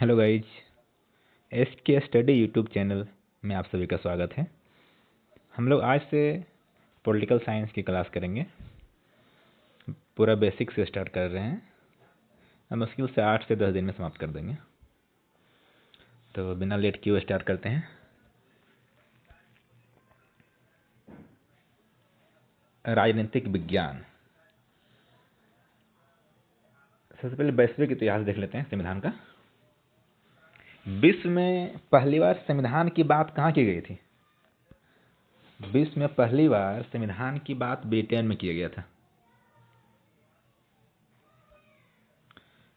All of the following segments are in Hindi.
हेलो गाइज, एस के स्टडी यूट्यूब चैनल में आप सभी का स्वागत है। हम लोग आज से पॉलिटिकल साइंस की क्लास करेंगे। पूरा बेसिक से स्टार्ट कर रहे हैं। हम मुश्किल से 8 से 10 दिन में समाप्त कर देंगे। तो बिना लेट किए स्टार्ट करते हैं। राजनीतिक विज्ञान। सबसे पहले वैश्विक इतिहास देख लेते हैं संविधान का। विश्व में पहली बार संविधान की बात कहाँ की गई थी? विश्व में पहली बार संविधान की बात ब्रिटेन में किया गया था।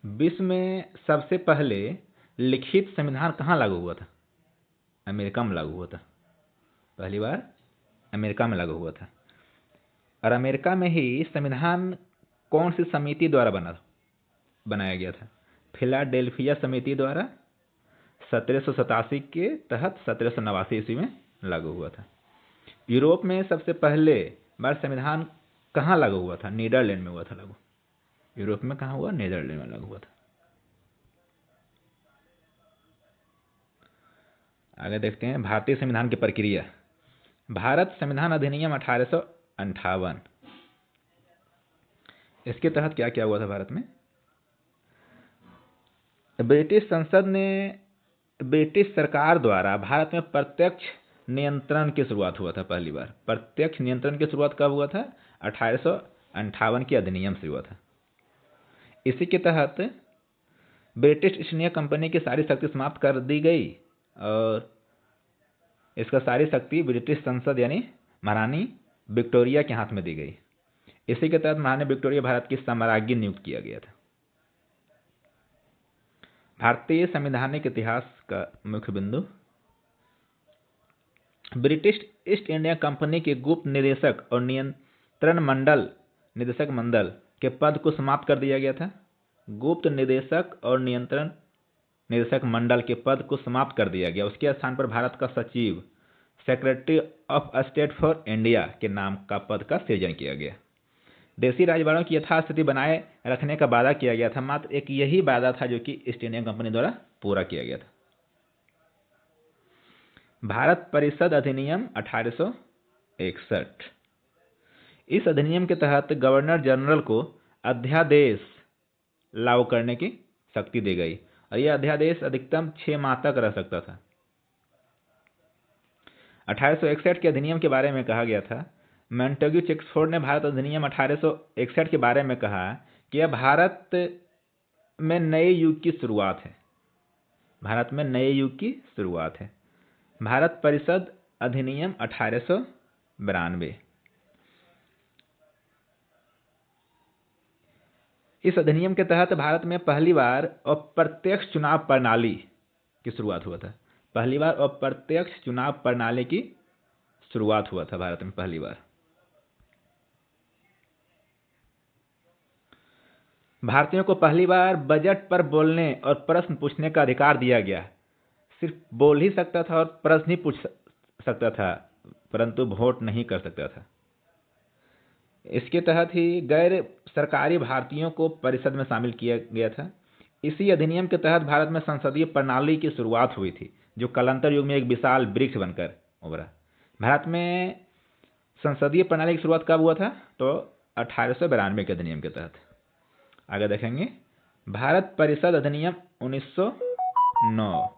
विश्व में सबसे पहले लिखित संविधान कहाँ लागू हुआ था? अमेरिका में लागू हुआ था। पहली बार अमेरिका में लागू हुआ था। और अमेरिका में ही संविधान कौन सी समिति द्वारा बनाया गया था? फिलाडेल्फिया समिति द्वारा 1787 के तहत 1789 ईस्वी में लागू हुआ था। यूरोप में सबसे पहले बार संविधान कहाँ लागू हुआ था? नीदरलैंड में हुआ था लागू। यूरोप में कहाँ हुआ? नीदरलैंड में लागू हुआ था। आगे देखते हैं भारतीय संविधान की प्रक्रिया। भारत संविधान अधिनियम 1858, इसके तहत क्या क्या हुआ था भारत में? ब्रिटिश संसद ने ब्रिटिश सरकार द्वारा भारत में प्रत्यक्ष नियंत्रण की शुरुआत हुआ था। पहली बार प्रत्यक्ष नियंत्रण की शुरुआत कब हुआ था? 1858 के अधिनियम से हुआ था। इसी के तहत ब्रिटिश ईस्ट इंडिया कंपनी की सारी शक्ति समाप्त कर दी गई और इसका सारी शक्ति ब्रिटिश संसद यानी महारानी विक्टोरिया के हाथ में दी गई। इसी के तहत महारानी विक्टोरिया भारत की साम्राज्ञी नियुक्त किया गया था। भारतीय संवैधानिक इतिहास का मुख्य बिंदु। ब्रिटिश ईस्ट इंडिया कंपनी के गुप्त निदेशक और नियंत्रण मंडल निदेशक मंडल के पद को समाप्त कर दिया गया था। गुप्त निदेशक और नियंत्रण निदेशक मंडल के पद को समाप्त कर दिया गया। उसके स्थान पर भारत का सचिव secretary of state for India के नाम का पद का सृजन किया गया। देशी राजवाड़ों की यथास्थिति बनाए रखने का वादा किया गया था। मात्र एक यही वादा था जो कि ईस्ट इंडिया कंपनी द्वारा पूरा किया गया था। भारत परिषद अधिनियम 1861। इस अधिनियम के तहत गवर्नर जनरल को अध्यादेश लागू करने की शक्ति दी गई और यह अध्यादेश अधिकतम 6 माह तक रह सकता था। 1861 के अधिनियम के बारे में कहा गया था। मॉन्टेग्यू चेम्सफोर्ड ने भारत अधिनियम 1861 के बारे में कहा कि यह भारत में नए युग की शुरुआत है। भारत में नए युग की शुरुआत है। भारत परिषद अधिनियम 1892। इस अधिनियम के तहत भारत में पहली बार अप्रत्यक्ष चुनाव प्रणाली की शुरुआत हुआ था। पहली बार अप्रत्यक्ष चुनाव प्रणाली की शुरुआत हुआ था भारत में पहली बार। भारतीयों को पहली बार बजट पर बोलने और प्रश्न पूछने का अधिकार दिया गया। सिर्फ बोल ही सकता था और प्रश्न ही पूछ सकता था, परंतु वोट नहीं कर सकता था। इसके तहत ही गैर सरकारी भारतीयों को परिषद में शामिल किया गया था। इसी अधिनियम के तहत भारत में संसदीय प्रणाली की शुरुआत हुई थी, जो कालांतर युग में एक विशाल वृक्ष बनकर उभरा। भारत में संसदीय प्रणाली की शुरुआत कब हुआ था? तो 1892 के अधिनियम के तहत। आगे देखेंगे भारत परिषद अधिनियम 1909।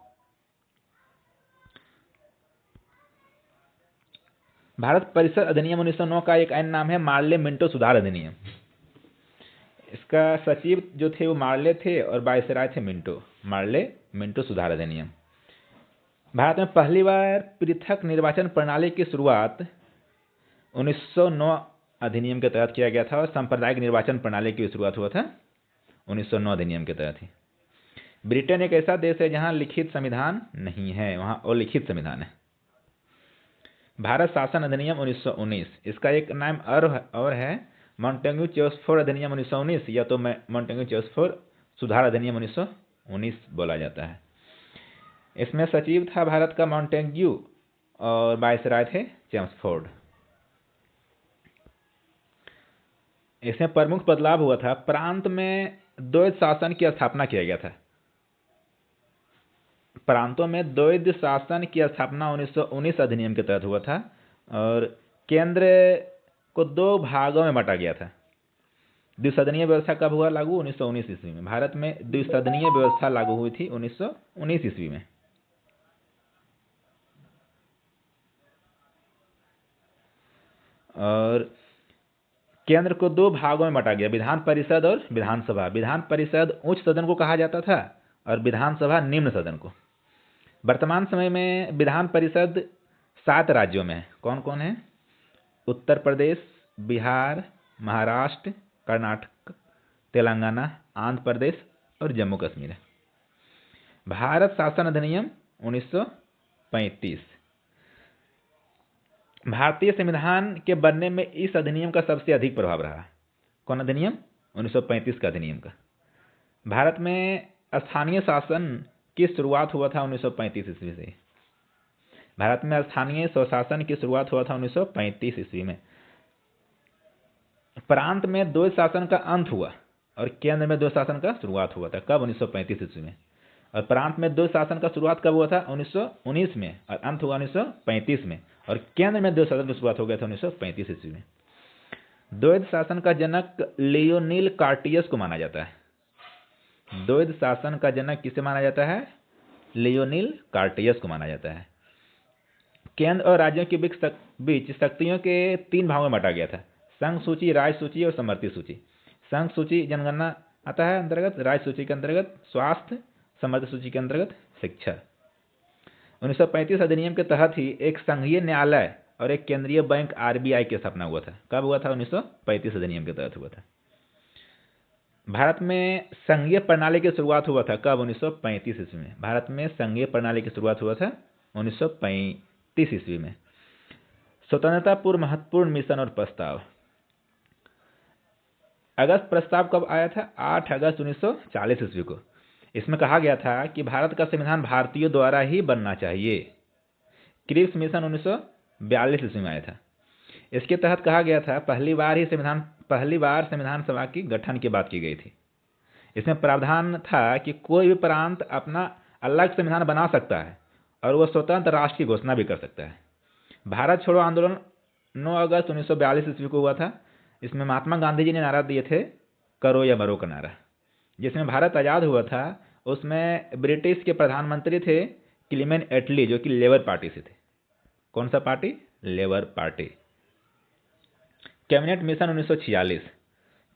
भारत परिषद अधिनियम 1909 का एक अन्य नाम है मार्ले मिंटो सुधार अधिनियम। इसका सचिव जो थे वो मार्ले थे और वायसराय थे मिंटो। मार्ले मिंटो सुधार अधिनियम। भारत में पहली बार पृथक निर्वाचन प्रणाली की शुरुआत 1909 अधिनियम के तहत किया गया था और सांप्रदायिक निर्वाचन प्रणाली की शुरुआत हुआ था 1909 अधिनियम के तहत ही। ब्रिटेन एक ऐसा देश है जहां लिखित संविधान नहीं है, वहां अलिखित संविधान है। भारत शासन अधिनियम 1919। इसका एक नाम और है मॉन्टेग्यू चेम्सफोर्ड अधिनियम 1919 या तो मॉन्टेग्यू चेम्सफोर्ड सुधार अधिनियम 1919 बोला जाता है। इसमें सचिव था भारत का मॉन्टेग्यू और वायसराय थे चेम्सफोर्ड। इसमें प्रमुख बदलाव हुआ था। प्रांत में द्वैध शासन की स्थापना किया गया था। प्रांतों में द्वैध शासन की स्थापना 1919 अधिनियम के तहत हुआ था और केंद्र को 2 भागों में बांटा गया था। द्विसदनीय व्यवस्था कब हुआ लागू? 1919 ईस्वी में। भारत में द्विसदनीय व्यवस्था लागू हुई थी 1919 ईस्वी में। और केंद्र को 2 भागों में बांटा गया, विधान परिषद और विधानसभा। विधान परिषद उच्च सदन को कहा जाता था और विधानसभा निम्न सदन को। वर्तमान समय में विधान परिषद 7 राज्यों में है। कौन कौन है? उत्तर प्रदेश, बिहार, महाराष्ट्र, कर्नाटक, तेलंगाना, आंध्र प्रदेश और जम्मू कश्मीर है। भारत शासन अधिनियम 1935। भारतीय संविधान के बनने में इस अधिनियम का सबसे अधिक प्रभाव रहा। कौन अधिनियम? 1935 का अधिनियम का। भारत में स्थानीय शासन की शुरुआत हुआ था 1935 ईस्वी से। भारत में स्थानीय स्वशासन की शुरुआत हुआ था 1935 ईस्वी में। प्रांत में द्वैध शासन का अंत हुआ और केंद्र में द्वैध शासन का शुरुआत हुआ था। कब? 1935 ईस्वी में। और प्रांत में द्वैध शासन का शुरुआत कब हुआ था? 1919 में और अंत हुआ 1935 में। और केंद्र में द्वैध शासन की शुरुआत हो गया था 1935 ईस्वी में। द्वैध शासन का जनक लियोनिल कार्टियस को माना जाता है। द्वैध शासन का जनक किसे माना जाता है? लियोनिल कार्टियस को माना जाता है। केंद्र और राज्यों के बीच शक्तियों के 3 भागों में बांटा गया था, संघ सूची, राज्य सूची और समवर्ती सूची। संघ सूची जनगणना आता है अंतर्गत, राज्य सूची के अंतर्गत स्वास्थ्य, समवर्ती सूची के अंतर्गत शिक्षा। 1935 अधिनियम के तहत ही एक संघीय न्यायालय और एक केंद्रीय बैंक आरबीआई की स्थापना हुआ था। कब हुआ था? 1935 अधिनियम के तहत हुआ था। भारत में संघीय प्रणाली की शुरुआत हुआ था। कब? 1935 ईस्वी में। भारत में संघीय प्रणाली की शुरुआत हुआ था 1935 ईस्वी में। स्वतंत्रता पूर्व महत्वपूर्ण मिशन और प्रस्ताव। अगस्त प्रस्ताव कब आया था? 8 अगस्त 1940 ईस्वी को। इसमें कहा गया था कि भारत का संविधान भारतीयों द्वारा ही बनना चाहिए। क्रिप्स मिशन 1942 ईस्वी में आया था। इसके तहत कहा गया था पहली बार संविधान सभा की गठन की बात की गई थी। इसमें प्रावधान था कि कोई भी प्रांत अपना अलग संविधान बना सकता है और वह स्वतंत्र राष्ट्र की घोषणा भी कर सकता है। भारत छोड़ो आंदोलन 9 अगस्त 1942 ईस्वी को हुआ था। इसमें महात्मा गांधी जी ने नारा दिए थे, करो या मरो का नारा। जिसमें भारत आज़ाद हुआ था उसमें ब्रिटिश के प्रधानमंत्री थे क्लीमेंट एटली, जो कि लेबर पार्टी से थे। कौन सा party? Labour party. Cabinet mission 1946।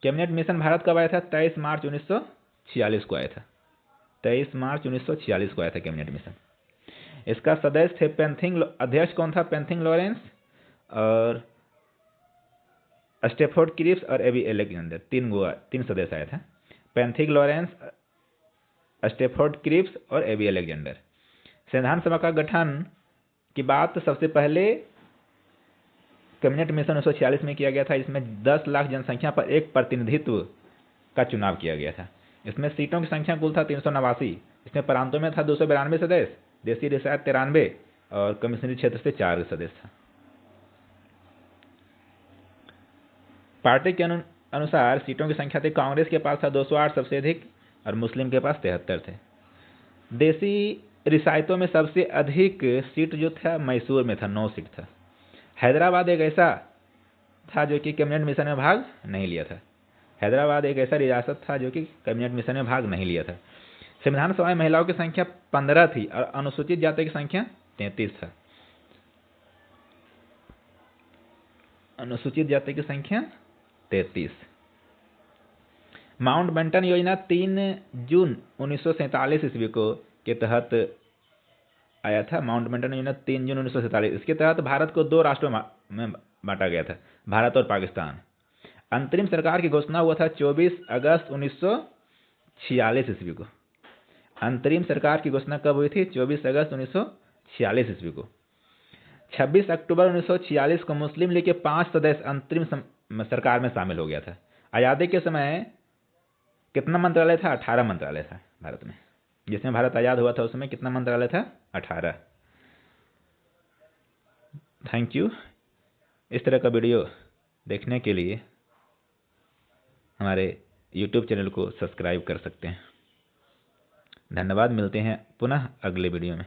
Cabinet mission Bharat कब आया था? 23 मार्च 1946 को आया था। 23 मार्च 1946 को आया था कैबिनेट मिशन। इसका सदस्य थे पेंथिंग, अध्यक्ष कौन था? पेंथिंग लॉरेंस और स्टेफोर्ड क्रिप्स और एबी अलेक्जेंडर। 3 सदस्य आया था। पेंथिंग लॉरेंस, स्टेफोर्ड क्रिप्स और एबी अलेक्जेंडर। संविधान सभा का गठन की बात सबसे पहले कैबिनेट मिशन 1946 में किया गया था। इसमें 10 लाख जनसंख्या पर एक प्रतिनिधित्व का चुनाव किया गया था। इसमें सीटों की संख्या कुल था 389। इसमें प्रांतों में था 292 सदस्य, देशी रियासत 93 और कमिश्नरी क्षेत्र से 4 सदस्य था। पार्टी के अनुसार सीटों की संख्या थी, कांग्रेस के पास था 208 सबसे अधिक और मुस्लिम के पास 73 थे। देशी रियासतों में सबसे अधिक सीट जो था मैसूर में था, 9 सीट था। हैदराबाद एक ऐसा था जो कि कैबिनेट मिशन में भाग नहीं लिया था। हैदराबाद एक ऐसा रियासत था जो कि कैबिनेट मिशन में भाग नहीं लिया था। संविधान सभा में महिलाओं की संख्या 15 थी और अनुसूचित जाति की संख्या 33 था। अनुसूचित जाति की संख्या 33। माउंटबेटन योजना 3 जून 1947 ईस्वी को के तहत आया था। माउंटबेटन योजना 3 जून 1947। इसके तहत भारत को 2 राष्ट्रों में बांटा गया था, भारत और पाकिस्तान। अंतरिम सरकार की घोषणा हुआ था 24 अगस्त 1946 ईस्वी को। अंतरिम सरकार की घोषणा कब हुई थी? 24 अगस्त 1946 ईस्वी को। 26 अक्टूबर 1946 को मुस्लिम लीग के 5 सदस्य अंतरिम सरकार में शामिल हो गया था। आज़ादी के समय कितना मंत्रालय था? 18 मंत्रालय था भारत में। जिसमें भारत आज़ाद हुआ था उसमें कितना मंत्रालय था? 18। Thank you. इस तरह का वीडियो देखने के लिए हमारे YouTube चैनल को सब्सक्राइब कर सकते हैं। धन्यवाद। मिलते हैं पुनः अगले वीडियो में।